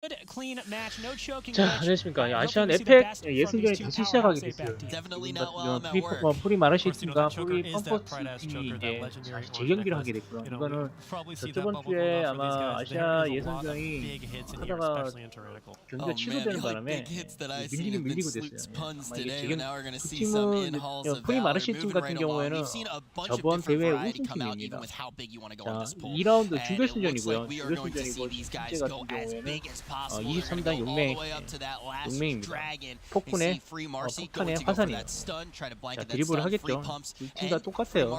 자, 안녕하십니까. 아시안 에펙 예선전이 다시 시작하게 됐어요. 지금 같은 경우는 프리 마르시 팀과 프리 펌퍼스 팀이 이제 다시 재경기를 하게 됐고요. 이거는 저번 주에 아마 아시아 예선전이 하다가 경기가 취소되는 바람에 밀리고 됐어요. 아마 이게 그 팀은 프리 마르시 팀 같은 경우에는 저번 대회 우승팀입니다. 자, 2라운드 준결승전이고요. 준결승전이고 실제 같은 경우에는 23단 용맹입니다. 폭군의 폭탄의 화산이에요. 자, 드리블을 하겠죠. 두 팀 다 똑같아요.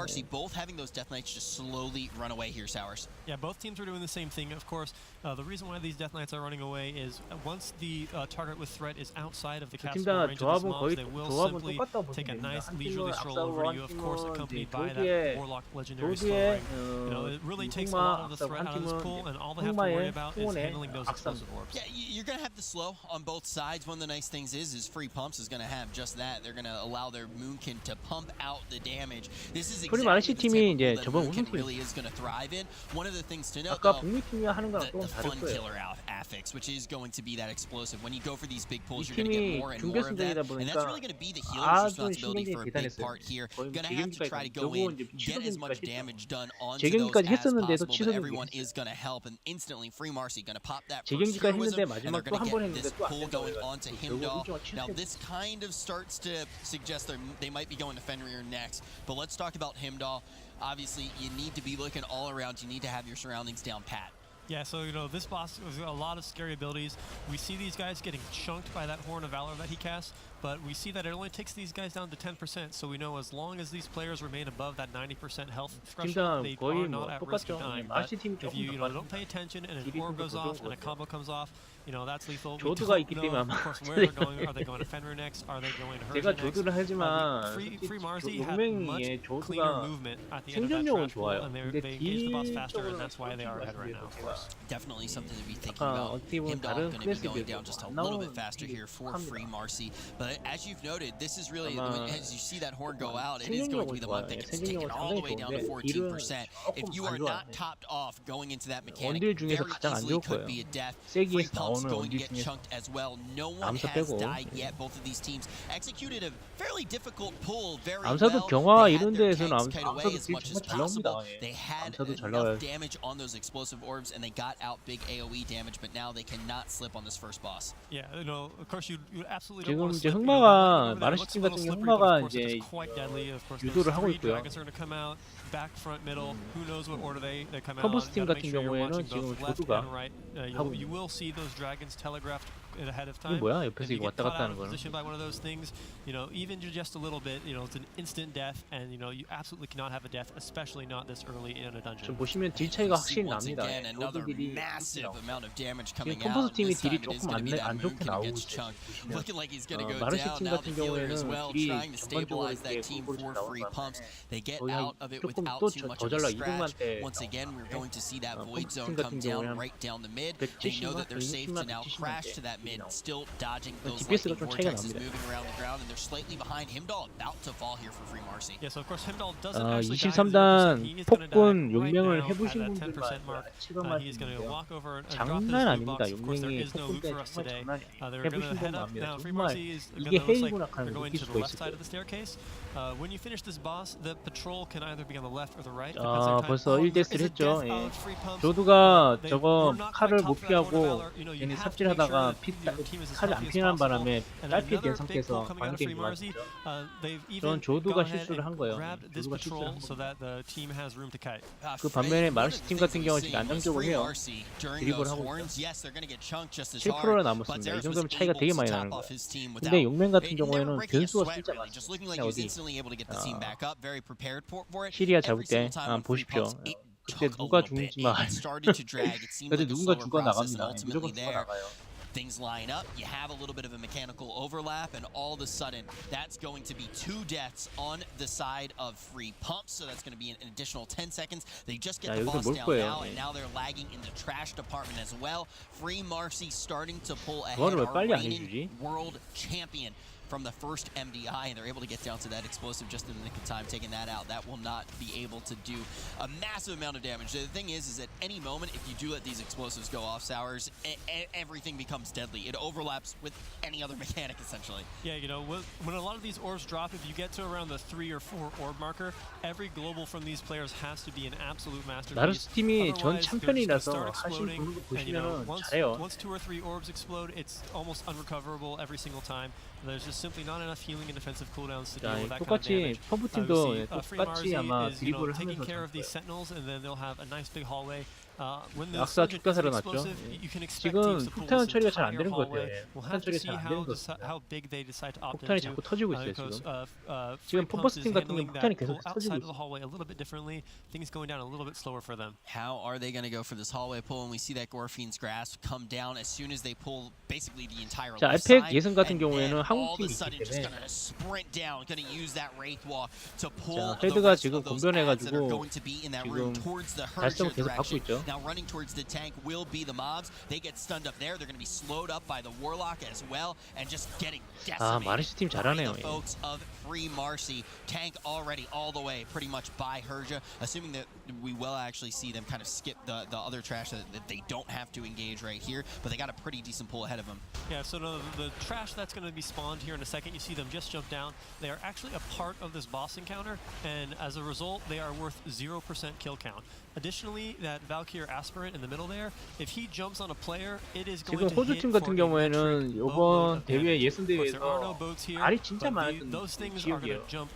Yeah, both teams are doing the same thing. Of course, the reason why these Death Knights are running away is once the target with threat is outside of the castle range of these mobs, they will simply take a nice leisurely stroll over to you. Of course, accompanied by that Warlock legendary story. You know, it really takes a lot of the threat out of this pool, and all they have to worry about is handling those explosive orbs. Yeah, you're gonna have the slow on both sides. One of the nice things is free pumps is gonna have just that. They're gonna allow their Moonkin to pump out the damage. This is 프리 마르시 exactly 팀이 the 이제 type of 저번 pool that Moonkin 우승팀. really is gonna thrive in. One of the things to note, 아까 though, 북미 팀이 하는 거랑 조금 the fun 다를 거예요. killer affix, which is going to be that explosive. When you go for these big pools, 이 you're gonna get 팀이 more and more of that, 준결승전이다 and that's really 보니까 gonna be the healer's 아주 responsibility for a 신경이 big 대단했어요. part here. 거의 Gonna have to try to go 재경기까지 in, 결국은 이제 get as much 취소전까지 damage done onto those 재경기까지 as 했었는데도 possible, but 취소전이 everyone is gonna help, and instantly free MARSY gonna pop that first 재경기까지 heroism, 했는데 and 마지막 they're 또 gonna 한 번 get 했는데 this 또 안 pull going onto 결국 Himdall. 일정을 Now 취소했어요. this kind of starts to suggest they might be going to Fenrir next, but let's talk about Himdall. Obviously, you need to be looking all around. You need to have your surroundings down pat. Yeah, so you know this boss has a lot of scary abilities. We see these guys getting chunked by that Horn of Valor that he casts, but we see that it only takes these guys down to 10%. So we know as long as these players remain above that 90% health threshold, they are not at risk of dying. But if you don't pay attention and an orb goes off and a combo comes off, you know that's lethal. We 조드가 don't 있기 know, 때문에 of 아마 course, where they're going. Are they going to Fenrir next? Are they going to 내가 Hershey next? 조드를 하지만 Free MARSY had much 용맹이의 cleaner 조드가 movement at the end of that 생존력은 trash pool, 좋아요. and 근데 they engaged the boss faster, 딜적으로는 and that's why they are ahead right now. Of course. Definitely something to be thinking 아까 about. 어떻게 보면 Himdall 다른 going to be 클래스에 going 비해서 down just a 안 little 나오는 bit faster here for 딜이 free 합니다. MARSY. But as you've noted, this is really, 아마 as you see that horn go out, it is going to be the one that gets taken 생존력은 all the way down to 상당히 좋은데 14%. If 딜은 you are 조금 안 not 좋아요. topped off going into that mechanic, 원딜 중에서 very 가장 안 easily 좋을 could 거예요. be a death. 세기에서 Free pump's 나오는 going to 원딜 get 중에서 chunked as well. No one 암사 has 빼고. died yet. Both of these teams executed a fairly difficult pull very 암사도 well. 경화 They had 이런 their 데에서는 tanks kite away 암사도 as 딜 much as 정말 잘 possible. 나옵니다. They had 암사도 잘 enough 나와요. damage on those explosive orbs, and they got out big AoE damage, but now they cannot slip on this first boss. Yeah, you know, of course you absolutely 지금 don't want to 이제 slip. 흑마가 마르시 팀 같은 경우 흑마가 이제 유도를 하고 있고요. Dragons are going to come out back, front, middle. Who knows what order they come out. 컴버스 팀 Gotta 같은 make sure you're 경우에는 watching 지금 both left 조드가 and right. 하고 You will see those dragons telegraphed ahead of 이게 time. 뭐야? If 옆에서 you 이거 get 왔다 caught 갔다 out 하는 of 거는. position by one of those things, you know, even just a little bit, you know, it's an instant death, and you know, you absolutely cannot have a death, especially not this early in a dungeon. 좀 보시면 딜 차이가 확실히 Once 납니다. again, another 조드들이 massive amount of damage 지금 coming 컴버스 out. 팀이 This 딜이 time it is 조금 going to be that 안 좋게 Moonkin who 나오고 gets 있어요. chunked. 보시면 Looking like he's going to go 마르시 down. 팀 Now 같은 the healer as 경우에는 well, 딜이 trying to 전반적으로 stabilize that 이렇게 team 골고루 for 잘 free 나오는 pumps. They get 거의 out of it 조금 without 또 too much 더 of a 잘라 scratch. 이동한테 Once again, we're going to see that void 컴버스 zone 팀 come 같은 down 경우에는 right down the mid. They know 170만 that they're safe to 160만 now 170만 crash to that mid, still dodging those DPS가 lightning 좀 차이가 vortexes 납니다. moving around the ground, and they're slightly behind Himdall, about to fall here for free MARSY. Yeah, so of course Himdall doesn't actually die at 0%. 23단 He is going to die 폭군 right 용맹을 now at 해보신 that 분들만 10% mark. 체감할 He is 수 going to 있는데요. walk over and drop his 장난 loot 아닙니다. box. Of course, there 용맹이 is no loot 폭군 때 for us 정말 today. 장난이 They're going to 해보신 head 분만 up 압니다. now. Free 정말 MARSY is 이게 going to look 헤이구나 like 하는 they're 걸 going 느낄 to the 수가 left 있을 side 거예요. of the staircase. When you finish this boss, the patrol can either be on the left or the right. 아, 벌써 1대스를 Is it 했죠. death 예. out free pumps? 조드가 They 저거 were not 칼을 quite 못 top that order 피하고 valor. You know, you 괜히 have to make sure 삽질하다가 that your team is as 칼을 안 healthy as 피하는 possible. 바람에 And 딸피에 된 another big 상태에서 pull coming out of 관계를 free MARSY. 맞았죠. They've 저는 even 조드가 gone ahead 실수를 한 and 거예요. grabbed this 조드가 실수를 patrol 한 so 거예요. that the team has room to kite. 그 반면에 마르시 팀 같은 경우는 지금 안정적으로 해요. 드리블을 하고 있죠. 7%나 남았습니다. 이 정도면 차이가 되게 많이 나는 거예요. 근데 용맹 같은 경우에는 변수가 진짜 많습니다. 어디 시리아 잡을 때 보십시오. 그때 누가 죽는지만 그때 누군가 죽어 나갑니다. 무조건 죽어 나가요. Things line up, you have a little bit of a mechanical overlap, and all of a sudden, that's going to be 2 deaths on the side of free pumps, so that's going to be an additional 10 seconds. They just get the boss down now, and now they're lagging in the trash department as well. Free MARSY starting to pull ahead, our reigning world champion. from the first MDI, and they're able to get down to that explosive just in the nick of time, taking that out. That will not be able to do a massive amount of damage. The thing is at any moment, if you do let these explosives go off, Sours, everything becomes deadly. It overlaps with any other mechanic, essentially. Yeah, you know, when a lot of these orbs drop, if you get to around the 3 or 4 orb marker, every global from these players has to be an absolute masterpiece. 마르스 팀이 전 Otherwise, 챔피언이라서 they're just 하신 gonna start 보는 거 exploding, and, you know, 보시면은 잘해요. once 2 or 3 orbs explode, it's almost unrecoverable every single time. There's just simply not enough healing and defensive cooldowns to deal with that kind of 똑같이 damage. 펌프 We 팀도 see, Free 똑같이 MARSY 아마 is, you know, 드리블을 taking 하면서 care of these 잡을 거예요. sentinels, and then they'll have a nice big hallway. When the 악사 Surgeon 죽다 is 살아났죠. explosive, you can expect 지금 teams to pull 폭탄 this 처리가 잘 안 entire 되는 것 hallway. 같아요. We'll 폭탄 have to 처리가 see 잘 안 되는 것 같아요. how big they decide to opt 폭탄이 into. 자꾸 터지고 있어요 Because 지금. Free 지금 Pumps 펌버스 is 팀 같은 경우 handling 폭탄이 that 계속 pull 터지고 outside of 있어요. the hallway a little bit differently. Things going down a little bit slower for them. How are they going to go for this hallway pull? And we see that Gorfine's grasp come down as soon as they pull basically the entire 자, left 알팩 side. 예선 같은 And 경우에는 then 한국 all of a 팀이 sudden 있기 just 때문에 going to sprint down, going to use that wraith walk to pull 자, the 헤드가 rest 지금 of those ads that are 공변해가지고 going to be in that room 지금 towards the 달성을 Herja 계속 받고 direction. 있죠. Now running towards the tank will be the mobs. They get stunned up there. They're going to be slowed up by the Warlock as well, and just getting decimated. 마르시 팀 by 잘하네요. the folks of Free MARSY. Tank already all the way pretty much by Herja, assuming that we will actually see them kind of skip the other trash that they don't have to engage right here, but they got a pretty decent pull ahead of them. Yeah, so the trash that's going to be spawned here in a second, you see them just jump down. They are actually a part of this boss encounter, and as a result, they are worth 0% kill count. Additionally, that Valkyrie aspirant in the middle there, if he jumps on a player, it is going 지금 to 호주 hit 팀 for 같은 a 경우에는 metric 이번 boatload of 대회 damage. 예선 Of course, there are no 대회에서 boats here, 알이 진짜 but 많았던 those things are going 기억이에요. to jump.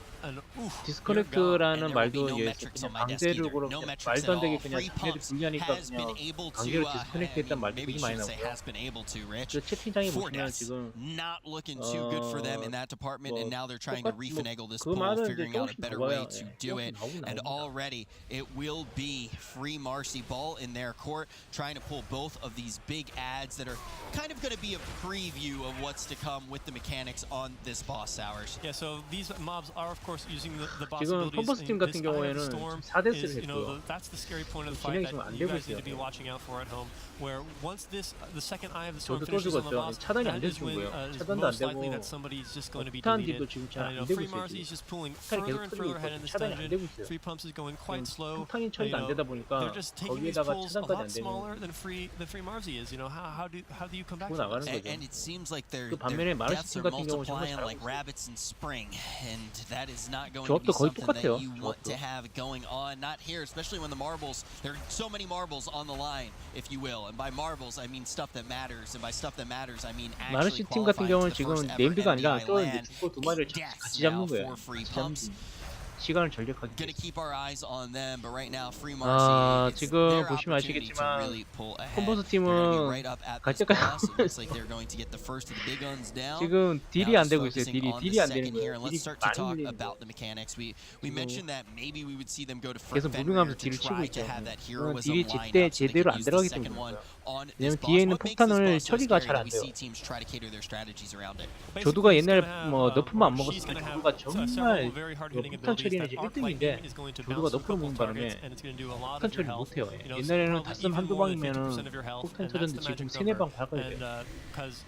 디스커넥트라는 말도 no 예, metrics on 그냥 my desk either. 강제력으로 No 그냥 metrics 말도 at 안 되게 all. 그냥 Free 자기네들 Pumps 불리하니까 has been 그냥 able to, 강제로 디스커넥트했단 말도 maybe 되게 you 많이 should say 나오고요. has been able to, Rich. 그 채팅창에 4 보시면 deaths, 지금 not looking too good for them in that department, and now they're trying to refinagle this 그 pull, 말은 이제 figuring out a 조금씩 better 나와요. way to 예, do it. 조금씩 And 나옵니다. already it will be Free MARSY ball in their court, trying to pull both of these big ads that are kind of going to be a preview of what's to come with the mechanics on this boss hours. Yeah, so these mobs are of course using the boss 지금 abilities. 펌버스 팀 in 같은 this Eye of the 경우에는 Storm 4대스를 is, you know, 했고요. that's the scary point of the fight 진행이 지금 that 안 you 되고 guys need to be 있어요. watching out for at home. Where once the second Eye of the Storm 저도 또 finishes on the 죽었죠. boss, 차단이 안 that is when 돼서 죽고요. it's 차단도 안 most likely 되고 that somebody's just going to be 폭탄 deleted. 딜도 지금 잘 You 안 know, 되고 Free 있어요. MARSY is just pulling 폭탄이 further 계속 and 터지고 further ahead in 있고 this 차단이 안 dungeon. 되고 있어요. Free Pumps is going quite slow. 폭탄이 처리가 안 되다 보니까 They're just taking these 거기에다가 pulls a 차단까지 lot 안 되면 smaller than Free MARSY is. You know, how do you come back 치고 from 나가는 this? 거죠. And it seems like their 그 반면에 마르시 deaths 팀 are 같은 경우는 정말 multiplying 잘하고 like 있어요. rabbits in spring, and that is not going to 조합도 be 거의 something that 똑같아요. you want to 조합도. have going on. Not here, especially when the marbles, there are so many marbles on the line, if you will. And by marbles, I mean stuff that matters, and by stuff that matters, I mean 마르시 actually 팀 같은 qualifying to 경우는 the 지금 first ever 네임드가 아니라 MDI 또 이제 land. 죽고 두 마리를 8 deaths 같이 잡는 now 거예요. for Free 같이 Pumps. 잡는 시간을 전력하기 Gonna 위해서. keep our eyes on them, but right now Free 아, MARSY is 지금 their 보시면 opportunity to 아시겠지만 really pull ahead. 컴버스 They're gonna be 팀은 right up at 갈 this 때까지 boss. It looks like they're going to get the first of the big guns down. 지금 딜이 Now 안 just 되고 있어요. focusing on the 딜이 안 되는 second here, 거예요. and let's 딜이 start to 많이 talk 밀리는 about 거예요. the mechanics. We mentioned that maybe we would see them go to 계속 Fenrir 무빙하면서 to 딜을 치고 try 있죠. to have that 그건 heroism 딜이 line 제때 up so they 제대로 안 could use the 들어가기 second 때문에 one on this 왜냐면 boss. 뒤에 있는 What makes this 폭탄을 boss so 처리가 scary 잘 that 안 we 돼요. see teams try to cater their strategies around it. 조두가 Basically, 옛날에 he's gonna 뭐 have, 너프만 안 or she's 먹었을 때 gonna 조두가 have 정말 several very hard-hitting 폭탄 abilities 처리는 that 이제 arc 1등인데 lightning is going to 조두가 bounce a 너프를 couple 먹은 targets, 바람에 and it's going to do a lot 폭탄 of your 처리 health. 못해요. You know, 옛날에는 probably 다섯 even 한두 more than 방이면은 50% of your health, 폭탄 and that's the 터졌는데 지금 magic 세네 number. 방 박아야 And 돼요. because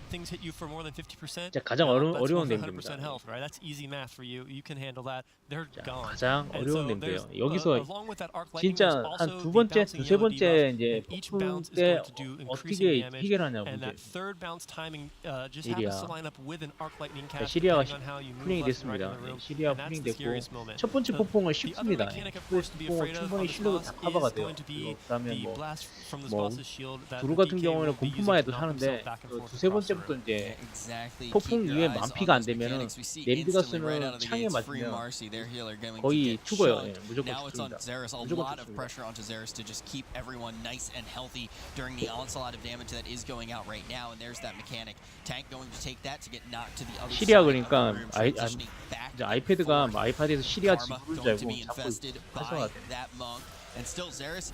things hit you for more than 50%, 진짜 가장 that's 어려운 100% nem드입니다. health, right? That's easy math for you. You can handle that. They're gone. 가장 And 어려운 so nem드예요. there's, 여기서 along with that arc lightning, 진짜 there's 한 also 두 the 번째, bouncing 두세 yellow 번째 debuff, 이제 and each 폭풍 bounce is 때 going to do increasing 어떻게 damage. 해결하냐고 And 이제 that third bounce timing just 시리아. happens to line up with an arc lightning cap, 시리아가 depending on how you move 풀링이 left and right in 됐습니다. the room. 시리아 And that's 풀링 the 됐고 scariest moment. 첫 번째 폭풍은 The other 쉽습니다. mechanic, of course, to be 폭풍은 afraid of 충분히 on this 실력을 boss 다 is 커버가 돼요. going to be 그다음에 the 뭐 blast from this 뭐 boss's shield that 두루 the 같은 DK 경우에는 will be using 공포만 to 해도 knock 하는데 himself back and forth 두세 across the 번째부터 room. 이제 Exactly. 폭풍 Keep your 이후에 eyes 만피가 on 안 those 되면은 mechanics. We see 램드가 instantly right out 쓰는 of the 창에 gates, Free 맞으면 MARSY, their healer going to 거의 get 죽어요. shunned. 예, 무조건 Now it's on 죽습니다. Xerus. A 무조건 lot of 죽습니다. pressure onto Xerus to just keep everyone nice and healthy during the onslaught of damage that is going out right now. And there's that mechanic. Tank going to take that to get knocked to the other 시리아 side of the 그러니까 room, transitioning back 이제 아이패드가 forward. 아이패드에서 시리아 Karma 지구를 going to 알고 be 자꾸 infested by 활성화돼. that monk. And still Xerus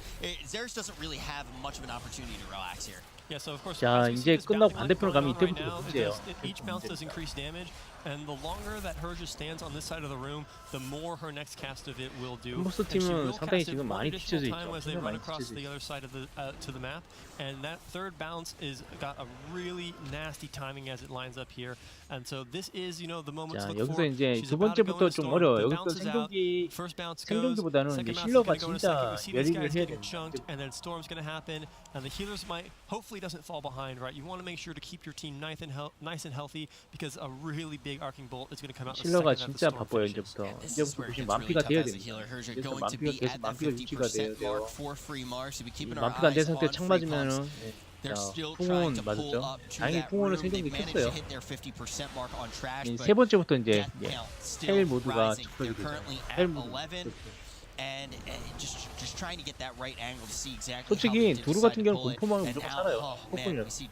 doesn't really have much of an opportunity to relax here. Yeah, so of course, 자, as we see 이제 this 끝나고 bouncing 반대편으로 going 가면 on right 이때부터 now, 문제예요. each bounce does increase damage, and the longer that Herja stands on this side of the room, the more her next cast of it will do. 컴포스 And she 팀은 will 상당히 cast it 지금 one 많이 additional 뒤쳐져 time 있죠. as they 정말 run 많이 across 뒤쳐져 the 있죠. other side of the to the map, and that third bounce is got a really nasty timing as it lines up here, and so this is, you know, the moment 자, to look 여기서 for. 이제 She's 두 about to go 번째부터 in the 좀 storm. 어려워요. The 여기서 bounce is out. 생존기 First bounce goes. 생존기보다는 Second 이제 bounce is 힐러가 going to go in a second. We 진짜 see these 열의를 guys 해야 getting 됩니다. chunked, and then storm's going to happen, and the healers might hopefully doesn't fall behind. Right, you want to make sure to keep your team nice and healthy because a really big arcing bolt is going to come out the 힐러가 second that the 진짜 storm 바빠요. finishes. 이제부터 보시면 만피가 돼야 됩니다. 그래서 만피가 유지가 돼야 돼요. 만피가 안 된 상태 창 맞으면은 풍원 맞았죠. 다행히 풍원을 생존기 했어요. 세 번째부터 이제 헬 모드가 접속이 되죠. 헬 모드. 솔직히 두루 같은 경우는 공포망을 무조건 살아요. 폭군이라서.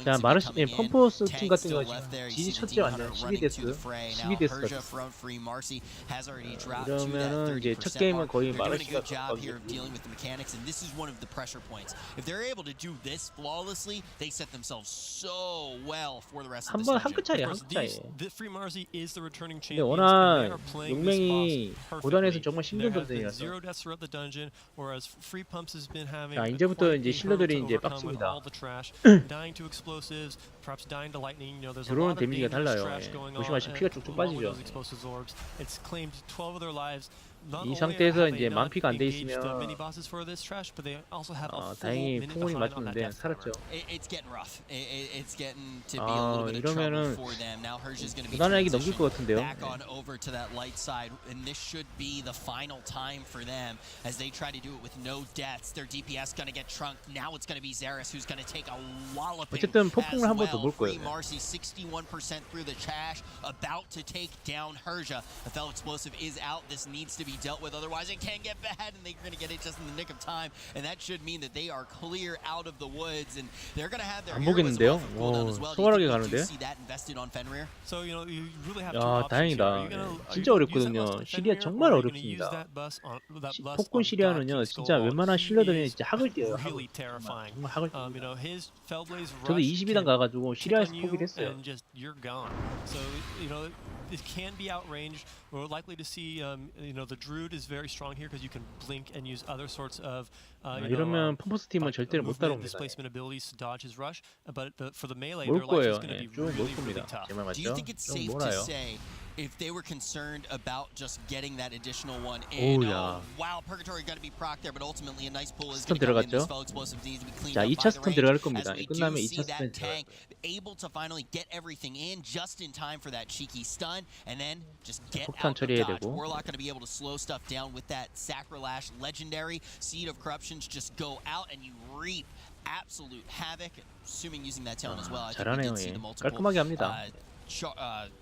자, 마르시 펌포스 팀 같은 경우 지금 지지 첫째 완전 12데스 이러면은 이제 첫 게임은 거의 마르시가 한 끗 차이야, 한 끗 차이. 근데 워낙 용맹이 고단해서 정말 힘든 전쟁이라서. 자, 이제부터 이제 실러들이 이제 빡칩니다. 들어오는 데미지가 달라요. 조심하시면 피가 쭉쭉 빠지죠. 이 상태에서 이제 만피가 안 돼 있으면 다행히 풍운이 맞췄는데 살았죠. 이러면은 무난하게 넘길 것 같은데요. 어쨌든 폭풍을 한 번 더 볼 거예요. be dealt with, otherwise it can get bad and they're going to get it just in the nick of time, and that should mean that they are clear out of the woods and they're going to have their 안 보겠는데요? 수월하게 가는데? 야, 다행이다. 진짜 어렵거든요. 시리아 정말 어렵습니다. 폭군 시리아는요, 진짜 웬만한 실러들이 진짜 학을 떼요. 정말 학을 떼요. 저도 22단 가가지고 시리아에서 포기를 했어요. It can be outranged. We're likely to see, you know, the druid is very strong here because you can blink and use other sorts of, 이러면 펌포스 팀은 절대로 못 따라옵니다. displacement abilities to dodge his rush. But for the melee, 몰 their life 거예요. is going to be 쭉 really, 몰 really 겁니다. tough. 제 말 Do you 맞죠? think it's 좀 safe to 몰아요. say if they were concerned about just getting that additional one in? 오야. Wow, Purgatory got to be proc there, but ultimately a nice pull is 스턴 going to come in. 들어갔죠? This fell explosive needs to be cleaned 자, up 2차 by the 스턴 range. 들어갈 겁니다. As we 끝나면 do 2차 see that 스턴 tank 들어가요. able to finally get everything in just in time for that cheeky stun, and then just get 폭탄 out of 처리해야 dodge. 되고. Warlock going to be able to slow stuff down with that Sacrilash legendary. Seed of Corruptions just go out and you reap absolute havoc, assuming using that talent as well. I think we 잘하네요. did see 예. the multiple 깔끔하게 합니다.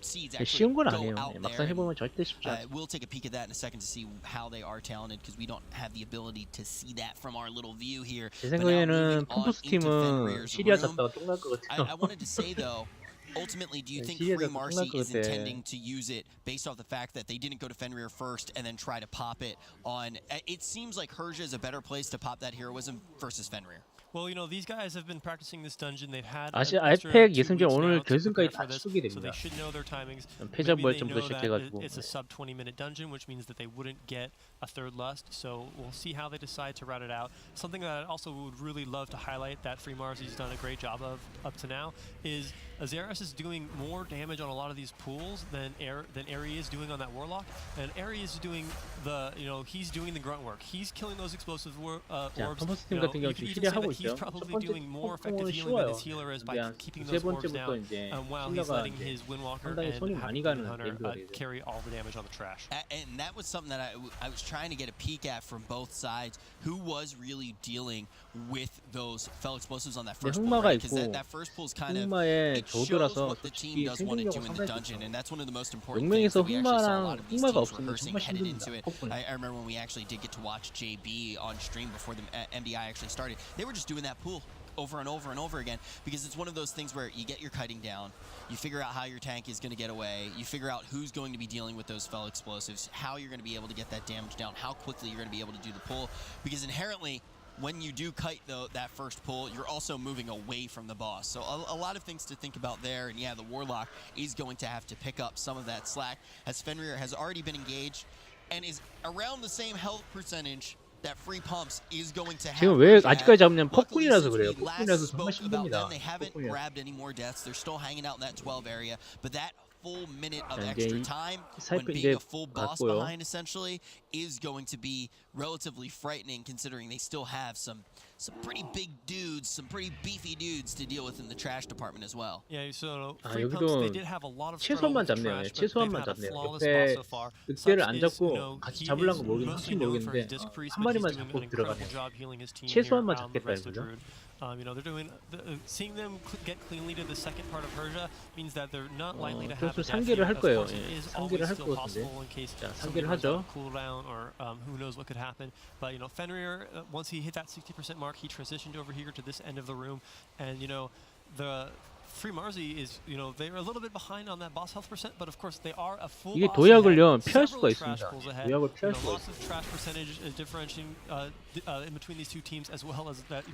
seeds 쉬운 actually 건 go 아니에요. out 막상 there. 해보면 절대 쉽지 않아요. We'll take a peek at that in a second to see how they are talented because we don't have the ability to see that from our little view here. 제 생각에는 펌포스 팀은 시리아 잡다가 똥날 것 같아요. I wanted to say though, ultimately, do you think Free MARSY is intending to use it based off the fact that they didn't go to Fenrir first and then try to pop it on? It seems like Herja is a better place to pop that heroism versus Fenrir. Well, you know, these guys have been practicing this dungeon. They've had 아시아 에펙 예선전 오늘 결승까지 다 치르게 so they 됩니다. should know their timings. 패자 Maybe they 부활점부터 know that 시작해가지고. it's a sub 20-minute dungeon, which means that they wouldn't get a third lust. So we'll see how they decide to route it out. Something that I also would really love to highlight that Free MARSY's done a great job of up to now is Azaris is doing more damage on a lot of these pools than Ari is doing on that Warlock, and Ari is doing the, you know, he's doing the grunt work. He's killing those explosive orbs. 자, 펌포스 You 팀 know, 같은 you 경우 could 지금 even say 시리아 하고 that he's 있죠. 첫 probably 번째 doing more effective 펌포는 healing than 쉬워요. his healer is by keeping 세 those orbs 번째부터 down 이제 while he's 실러가 letting 이제 his Windwalker 상당히 손이 and 많이 Hunter 가는 딜러가 되죠. carry all the damage on the trash. And that was something that I was trying to get a peek at from both sides. Who was really dealing with those fell explosives on that first pull? 흑마가 Because 있고 that first pull is kind of 흑마에 it shows 조드라서 what the team 솔직히 does want to do in the 생존력은 dungeon, 상당히 and that's one of the most important things 용맹에서 that we actually saw a lot of these 흑마가 teams 없으면 rehearsing 정말 headed into 힘듭니다. it. I remember when we actually did get to watch JB on stream before the MDI actually started. They were just doing that pool over and over and over again, because it's one of those things where you get your kiting down, you figure out how your tank is going to get away, you figure out who's going to be dealing with those fell explosives, how you're going to be able to get that damage down, how quickly you're going to be able to do the pull, because inherently when you do kite that first pull, you're also moving away from the boss. So a lot of things to think about there, and yeah, the Warlock is going to have to pick up some of that slack, as Fenrir has already been engaged and is around the same health percentage that Free Pumps is going to have. 지금 왜 아직까지 잡냐면 폭군이라서 그래요. 폭군이라서 정말 힘듭니다. They haven't 폭군이라서. grabbed any more deaths. They're still hanging out in that 12 area, but that full minute of 자, extra 이제 time when 사이클 being 이제 a full boss 갔고요. behind essentially is going to be relatively frightening, considering they still have some pretty big dudes, some pretty beefy dudes to deal with in the trash department as well. Yeah, so 아, Free Pumps, 여기도 they did have a lot of 최소한만 trouble with 잡네요. trash, but 최소한만 they've had a 잡네요. flawless 옆에 boss so far. 늑대를 안 Such is, 잡고 같이 he 잡으려는 is 거 모르겠는데 mostly 혹시 known for 모르겠는데 his disc priest, 한 but he's 마리만 doing 잡고 an incredible 들어가네요. job healing his team 최소한만 here, the 잡겠다 rest of 이거죠. Druid. They're doing seeing them get cleanly to the second part of Persia means that they're not likely to have 그래서 a death 상계를 here. 할 Of 거예요. course, it 예, is 상계를 always 할 still 것 같은데. possible in case 자, somebody 상계를 runs 하죠. out of cooldown or who knows what could happen. But Fenrir, once he hit that 60% mark, he transitioned over here to this end of the room, and the Free MARSY is, they're a little bit behind on that boss health percent, but of course they are a full 이게 boss 도약을요 ahead, 피할 several 수가 trash 있습니다. pulls ahead, 도약을 피할 수가 lots 있어요. of trash percentage differentiating in between these two teams, as well as that,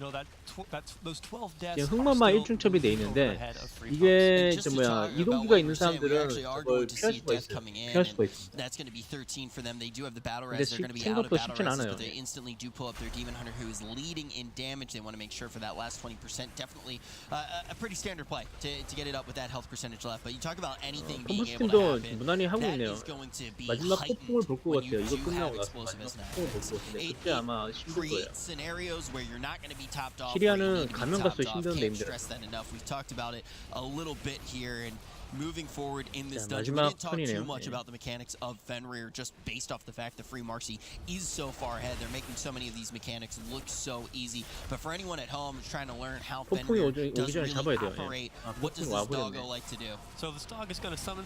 those 12 deaths 지금 are 흑마마 still 1중첩이 돼 moving over 있는데 ahead of Free Pumps. 이게 Just to 뭐야 talk about 이동기가 what 있는 you're saying, we 사람들은 actually are 저걸 going to 피할 see 수가 death 있어요. coming in, 피할 and 수가 있습니다. that's going to be 13 for them. They do have the battle 근데 res. They're going to be out of 생각보다 battle 쉽진 res, 않아요. but they instantly do pull up their Demon Hunter, who is leading in damage. They want to make sure for that last 20%. Definitely a pretty standard play to get it up with that health percentage left. But you talk about anything being 펌버스 able to 팀도 happen, 무난히 하고 that 있네요. is going to be 마지막 폭풍을 heightened 볼 것 when 같아요. you 이거 do have 끝나고 나서 explosiveness 마지막 now. 폭풍을 볼 것 같은데 It 그때 아마 힘들 거예요. creates scenarios where you're not going to be topped off. where you 시리아는 need to be 가면 topped 갈수록 off. 힘든데 Can't 힘들어요. stress that enough. We've talked about it a little bit here, and moving forward in this 자, dungeon, we 마지막 didn't talk 턴이네요. too much 예. about the mechanics of Fenrir, just based off the fact that Free MARSY is so far ahead. They're making so many of these mechanics look so easy. But for anyone at home trying to learn how 폭풍이 Fenrir 오기 does 전에 really 잡아야 돼요. operate, 아, what does 폭풍이 this doggo 와버렸네. like to do? So the dog is going to summon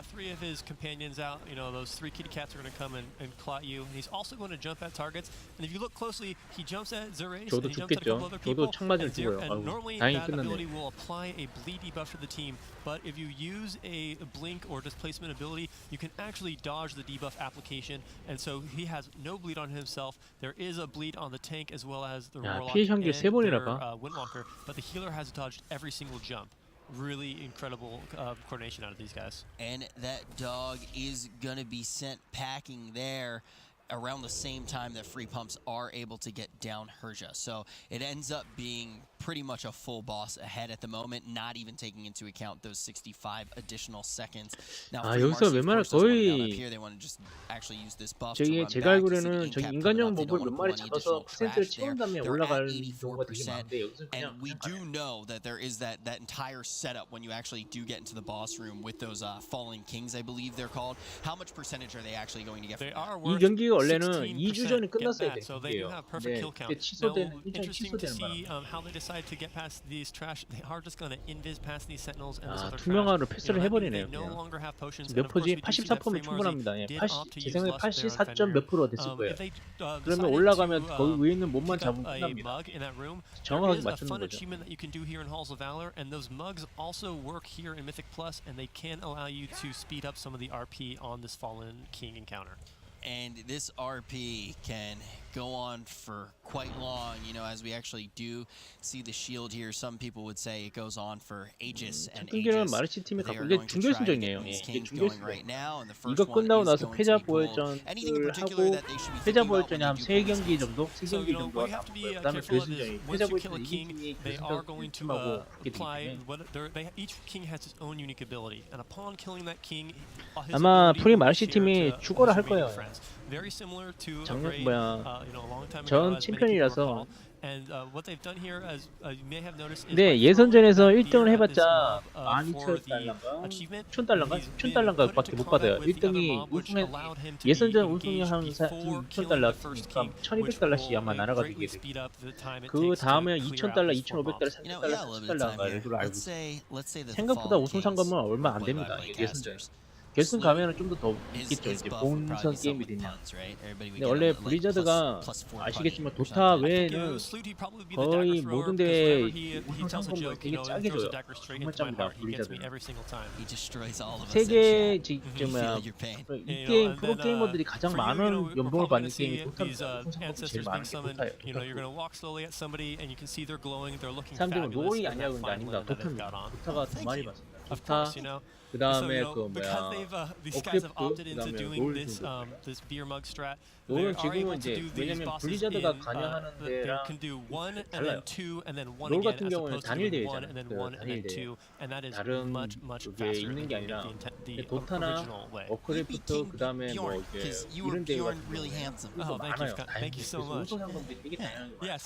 three of his companions out. Those three kitty cats are going to come and clot you. And he's also going to jump at targets. And if you look closely, he jumps at Zerace and 저도 he jumps at a couple 죽겠죠. other 저도 people. 창 맞으면 And, 죽어요. and 아이고, normally 다행히 that ability 끝났네. will apply a bleed debuff to the team. But if you use a blink or displacement ability, you can actually dodge the debuff application. And so he has no bleed on himself. There is a bleed on the tank as well as the 야, Warlock 피해 향기 and 세 번이나 their 봐. Windwalker. But the healer has dodged every single jump. Really incredible coordination out of these guys. And that dog is going to be sent packing there around the same time that Free Pumps are able to get down Herja. So it ends up being pretty much a full boss ahead at the moment, not even taking into account those 65 additional seconds. Now, 아, Free 여기서 MARSY, of 웬만하면 course, doesn't want to down up 거의 here. They want to just actually use this buff to 저기 run 제가 back to see the 알기로는 in 저기 cap coming 인간형 up. They 몹을 don't 몇 want to 마리 pull any 잡아서 additional 퍼센트를 trash 채운 there. 다음에 They're 올라갈 at 경우가 되게 84%. 많은데 여기서 그냥 And we do know that there is that entire setup when you actually do get into the boss room with those fallen kings, I believe they're called. How much percentage are they actually going to get from They that? are 이 worth 경기가 원래는 16% 2주 전에 get 끝났어야 that, 될 so they do 경기예요. have perfect 근데 kill 그때 count. 취소된 Now, 일정이 interesting to 취소되는 see 바람에 how they decide to get past these trash. They are just going to invis past these sentinels and this 아, other 투명화로 trash. 패스를 That means 해버리네요. they no 그냥. longer have potions. 몇 And of course, 프로지? we do see that 84%면 Free MARSY 충분합니다. 예, did 80, opt to 제 use 생각에 lust there on 84점 몇 프로 됐을 Fenrir. 거예요. If they 그러면 decided 올라가면 to 거기 위에 있는 몸만 pick 잡으면 up a 끝납니다. mug in that room, there 정확하게 is a 맞추는 fun 거죠. achievement that you can do here in Halls of Valor, and those mugs also work here in Mythic Plus, and they can allow you to speed up some of the RP on this Fallen King encounter. And this RP can go on for quite long, as we actually do see the shield here. Some people would say it goes on for ages and 첫경기는 ages. 마르시 팀이 They 갖고 are 이게 going to try to get 준결승전이에요. these 이게 kings going 준결승전. right now, and the first 이거 one 끝나고 is 나서 going 패자 to be pulled. Anything in 보혈전을 particular 하고 that they should be 패자 thinking about 보혈전이 when they 한 do 3경기 pull 정도? 3경기 So, 정도가 what you have to be 남고요. 그다음에 careful of is 결승전이 once 패자 you kill 보혈전 a king, 이긴 팀이 they are going to 결승전하고 붙게 되기 apply 때문에 each king has his own unique ability, and upon killing that king, his 아마 ability 프리 will be 마르시 shared 팀이 to 죽어라 할 his remaining 거예요. friends. Very similar to a 작년 raid, 뭐야 a long time ago, 전 as many people 챔피언이라서 recall. And what they've done here, as you may have noticed, is 근데 by 예선전에서 throwing 1등을 that beer at this 해봤자 mob, for the 12,000달러인가 achievement, 6,000달러인가 he's been 6,000달러인가 put 밖에 into 못 받아요. combat with the other 1등이 mob, which 우승에 allowed him to be 예선전 engaged 우승이 한 before killing 6,000달러 the first 했으니까 king, which 1,200달러씩 will 아마 나눠가 되게 greatly 돼요. speed up the time it 그 takes to 다음에 clear out 2,000달러, these four 2,500달러, mobs. 3,000달러, Yeah, a little bit of time 4,000달러가 here. 이걸로 알고 Let's 있어요. say that the 생각보다 Fallen 우승 Kings 상금은 얼마 were 안 played by 됩니다. 이게 예선전. playcasters. 결승 가면은 좀 더 있겠죠. 이제 본선 게임이 되냐. 근데 원래 블리자드가 아시겠지만 도타 외에는 거의 모든 대회 우승 상금을 되게 짜게 줘요. 정말 짭니다. 블리자드는. 세계 이 게임 프로 게이머들이 가장 많은 연봉을 받는 게임이 도타입니다. 우승 상금이 제일 많은 게 도타예요. 사람들은 롤이 아니라고 하는데 아닙니다. 도타입니다. 도타가 더 많이 받습니다. 도타 그 다음에 그 뭐야 워크래프트 그 다음에 롤 정도. 롤은 지금은 이제 왜냐면 블리자드가 관여하는 데랑 달라요. 롤 같은 경우는 단일 대회잖아요. 단일 대회. 다른 쪽에 있는 게 아니라 도타나 워크래프트 그 다음에 뭐 이제 이런 대회가 많아요. 다양해요. 그래서 우승 상금들이 되게 다양한 거예요.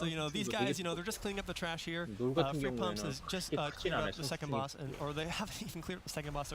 롤 같은 경우에는 크게 크진 않아요.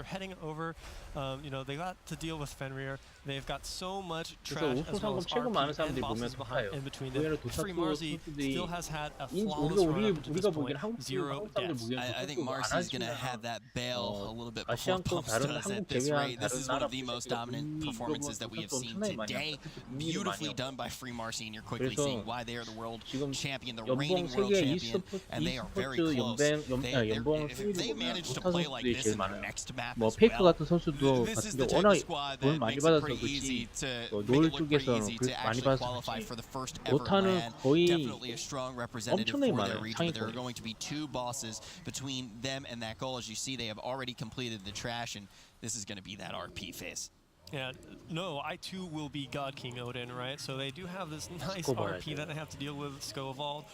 They're heading over. They got to deal with Fenrir. They've got so much trash as well as RP and bosses behind in between them. Free MARSY still has had a flawless run up to this point. 0 deaths. I think MARSY's going to have that bail a little bit before Pumps does at this rate. This is one of the most dominant performances that we have seen today. Beautifully done by Free MARSY, and you're quickly seeing why they are the world champion, the reigning world champion, and they are very close. If they manage to play like this in their next map 뭐 as 페이크 well, 같은 선수도 this is 같은데 the 워낙 type of squad 돈 that 많이 makes it 받아서 pretty easy 그렇지 to 롤 make it look pretty 쪽에서는 easy to 많이 actually 받아서 qualify 그렇지 for the first ever 도타는 LAN. 거의 Definitely a strong representative 엄청나게 for their 많아요. region, but there are 상위권이. going to be two bosses between them and that goal. As you see, they have already completed the trash, and this is going to be that RP phase. Yeah, no, I too will be God King Odin, right? So they do have this nice RP that they have to deal with, Skovald.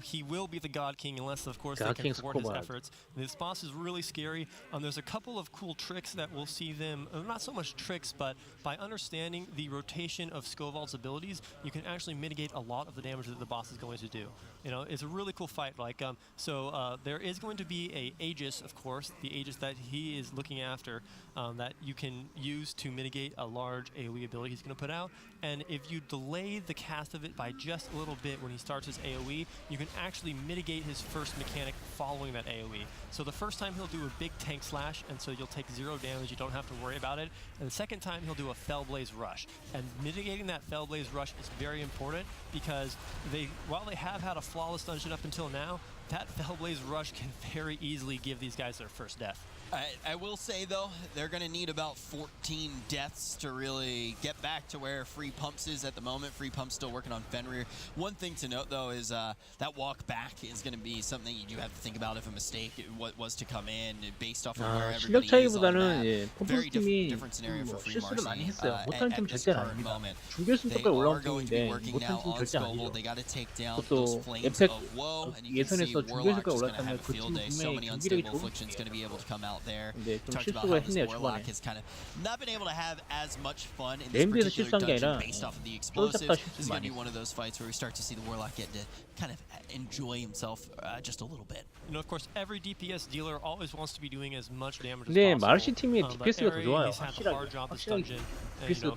He will be the God King unless, of course, they can thwart his efforts. This boss is really scary. There's a couple of cool tricks that we'll see them, not so much tricks, but by understanding the rotation of Skovald's abilities, you can actually mitigate a lot of the damage that the boss is going to do. It's a really cool fight. There is going to be a Aegis, of course, the Aegis that he is looking after, that you can use to mitigate a large AoE ability he's going to put out. And if you delay the cast of it by just a little bit when he starts his AoE, you can actually mitigate his first mechanic following that AoE. So the first time he'll do a big tank slash, and so you'll take 0 damage, you don't have to worry about it. And the second time he'll do a Fellblaze Rush. And mitigating that Fellblaze Rush is very important because while they have had a flawless dungeon up until now, that Fellblaze Rush can very easily give these guys their first death. I will say, though, they're going to need about 14 deaths to really get back to where Free Pumps is at the moment. Free Pumps still working on Fenrir. One thing to note, though, is that walk back is going to be something you do have to think about if a mistake was to come in based off of where everybody is on that. Very different scenario for Free MARSY at this current moment. They are going to be working now on Skovald. They got to take down those flames of woe, and you can see Warlock is going to have a field day. So many unstable afflictions going to be able to come out there. Talked about how this Warlock has kind of not been able to have as much fun in this particular dungeon based off of the explosives. This is going to be one of those fights where we start to see the Warlock get to kind of enjoy himself just a little bit. Of course, every DPS dealer always wants to be doing as much damage as 근데 possible. 마르시 팀의 DPS가 더 좋아요. He's had a hard job this dungeon. His 길을 더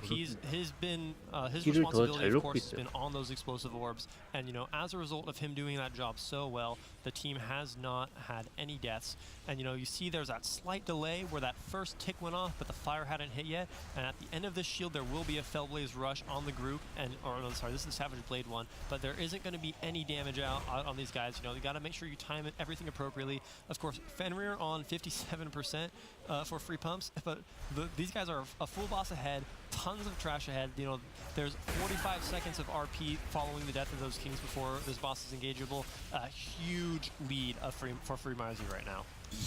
responsibility, 잘 of 놓고 course, has 있어요. been on those explosive orbs. And as a result of him doing that job so well, the team has not had any deaths. And you see there's that slight delay where that first tick went off, but the fire hadn't hit yet. And at the end of this shield, there will be a Fellblaze Rush on the group. This is the Savage Blade one. But there isn't going to be any damage out on these guys. You got to make sure you time everything appropriately. Of course, Fenrir on 57% for Free Pumps, but these guys are a full boss ahead. Tons of trash ahead. There's 45 seconds of RP following the death of those kings before this boss is engageable. A huge lead for Free MARSY right now.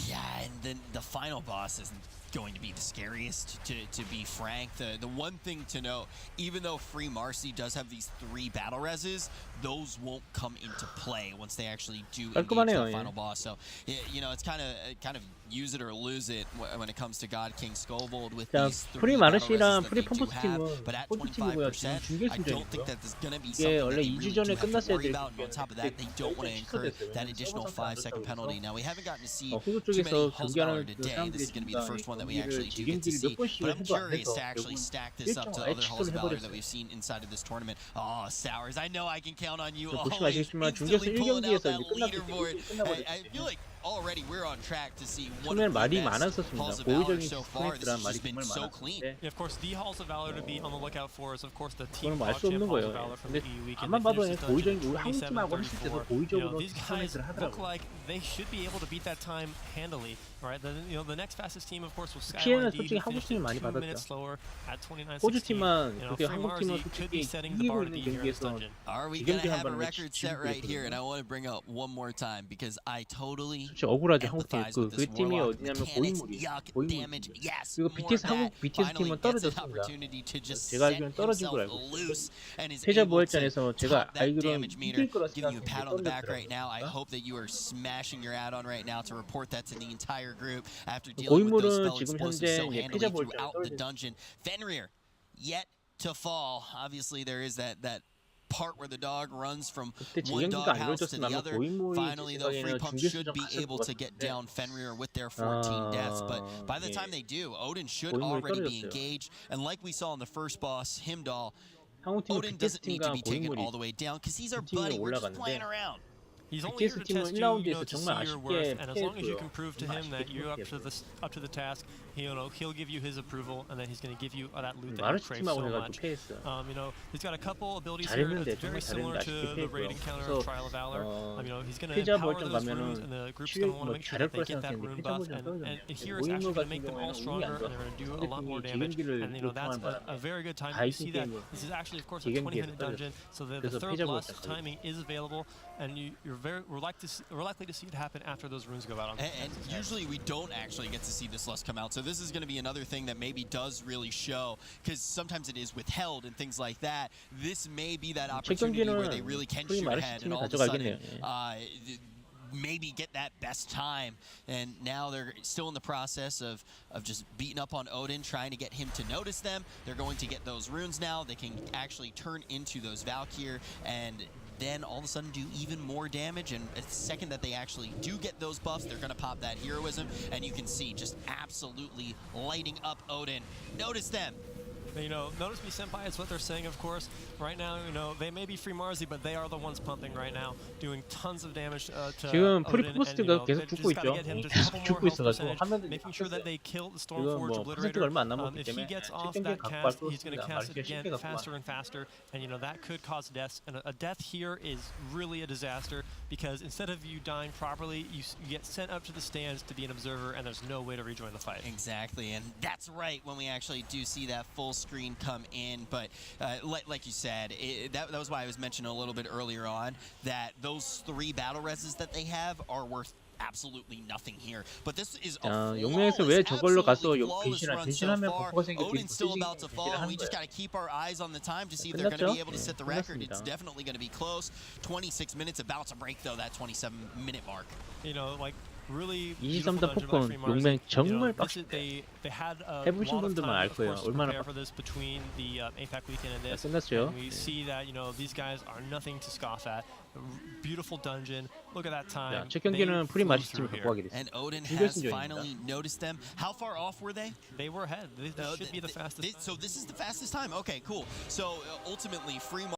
Yeah, and then the final boss isn't going to be the scariest, to be frank. The one thing to note, even though Free MARSY does have these 3 battle reses, those won't come into play once they actually do engage the final boss. So, it's kind of use it or lose it when it comes to God King Skovald with these 3 battle reses that they do have. But at 25%, I don't think that there's going to be something that they really do have to worry about. And on top of that, they don't want to incur that additional 5-second penalty. Now, we haven't gotten to see too many Husgaller today. This is going to be the first one that we actually do get to see. But I'm curious to actually stack this up to other Husgaller that we've seen inside of this tournament. Oh, Sours, I know I can count on you always instantly pulling out that leaderboard. I feel like already we're on track to see one 처음엔 of the 말이 best 많았었습니다. Halls of Valor 고의적인 so far. This 스프레이트란 has 말이 just been 정말 so clean. 많았는데 Yeah, of course, the Halls of Valor to be on the lookout for is, of course, the team 그거는 알 수 없는 champ Halls of 거예요. Valor from 근데 the EU weekend. 가만 They 봐도 finished this 고의적인 dungeon 우리 한국 팀하고 했을 때도 27-34. 고의적으로 These guys 스프레이트를 look 하더라고요. like they should be able to beat that time handily, right? The next fastest team, of course, was 피해는 Skyline 솔직히 D, who 한국 finished 팀이 it 많이 2 minutes 받았죠. slower at 29:16. 호주 팀만 그게 Free 한국 팀은 MARSY could be 솔직히 setting the 이기고 bar to 있는 be here in this 경기에서 dungeon. Are we 이경기 gonna 한 have a 번을 record set right here? And 지고 I want to bring up one more time because I totally 솔직히 억울하지 한국 팀 empathize with 그 this 팀이 Warlock 어디냐면 mechanics. 고인물이 Yuck, damage. 고인물이 Yes, 그리고 more BTS of 한국 that. BTS Finally 팀은 gets an 떨어졌습니다. opportunity to just 제가 set 알기로는 떨어진 himself 걸 알고 있어요. loose and is 패자 able to 부활전에서 제가 top that 알기로는 damage meter. 이길 거라 Giving you a pat on the back right 떨어졌더라고요. now. I hope that you are smashing your add-on right now to report that to the entire group after dealing with those 고인물은 spell 지금 explosives so 현재 handily 패자 부활전에 throughout the 떨어졌어요. dungeon. Fenrir yet to fall. Obviously, there is that part where the dog runs from 그때 one 재경기가 안 doghouse to the 이루어졌으면 아마 other. 고인물이 Finally, though, Free 생각에는 Pump 중계 should 수정 be 갔을 able 것 to get 같은데 down Fenrir with their 14 deaths. But by the time 예. they do, Odin should 고인물이 already be 떨어졌어요. engaged. And like we saw in the first boss, Himdall, 한국 팀은 Odin BTS doesn't need to 팀과 be taken 고인물이 all the way down because he's our 팀이 buddy. We're just 올라갔는데 playing around. He's only here BTS to 팀은 test 1라운드에서 you, to see 정말 your 아쉽게 worth, and as long as you 피했고요. can prove to 정말 him 아쉽게 that you're up 피했고요. to the task, he'll give you his approval, and then he's going to give you that loot that you 마르시 crave 팀하고 so 해가지고 much. 패했어요. He's got a couple abilities here 잘했는데 that's very 정말 similar 잘했는데 to 아쉽게 the raid 패했고요. encounter 그래서 of Trial of Valor. He's going to 패자 empower 부활전 those runes, and 가면은 the group's going to want to make sure that they get that 생각했는데 rune 패자 buff, 부활전 and 떨어졌네요. here it's actually 고인물 going to 같은 make them all 경우에는 운이 stronger, 안 and they're going to do a lot more 좋았어요. damage, 재경기를 and that's 요청한 a very good time 다 to 이긴 see that. 게임을 This is actually, of course, a 재경기에서 20-minute dungeon, so the 그래서 third 패자 blast 부활전 timing is available, and we're likely to see it happen after those runes go out on And usually we don't actually get to see this lust come out. So this is going to be another thing that maybe does really show, because sometimes it is withheld and things like that. This may be that opportunity where they really can shoot ahead and all of a sudden maybe get that best time. And now they're still in the process of just beating up on Odin, trying to get him to notice them. They're going to get those runes now. They can actually turn into those Valkyr and then all of a sudden do even more damage. And the second that they actually do get those buffs, they're going to pop that heroism, and you can see just absolutely lighting up Odin. Notice them. Notice me senpai is what they're saying, of course. Right now, they may be free MARSY, but they are the ones pumping right now, doing tons of damage to 지금 Odin, 프리포스트가 계속 죽고 있죠. 계속 죽고 있어가지고 화면도 making sure that they kill the 지금 Stormforge 뭐 퍼센트가 Obliterator. 얼마 안 남았기 If he 때문에 gets off 칠경기 that 갖고 cast, 갈 he's going to 것 cast 같습니다. it again 마르시아 10개 갖고 faster and faster, and that could cause deaths. And a death here is really a disaster, because instead of you dying properly, you get sent up to the stands to be an observer, and there's no way to rejoin the fight. Exactly, and that's right when we actually do see that full screen come in. But like you said, that was why I was mentioning a little bit earlier on that those 3 battle reses that they have are worth absolutely nothing here. But this is a 용맹에서 왜 저걸로 가서 flawless run so 변신하면 far. 버퍼가 생길 Odin's still about to fall, and we 는 just got to keep our eyes on the time to see if they're going to be able to set the record. It's definitely going to be close. 26 minutes, about to break though that 27-minute mark. Really 23단 폭풍 용맹 정말 빡센데 해보신 분들만 알 거예요. 얼마나 between the APAC weekend and this. 끝났어요. We see that these guys are nothing to scoff at. Beautiful dungeon. Look at that time. 첫 경기는 프리 마르시 팀을 갖고 가게 됐어요. And Odin has finally noticed them. How far off were they? They were ahead. This should be the fastest. So this is the fastest time. Okay, cool. So ultimately, free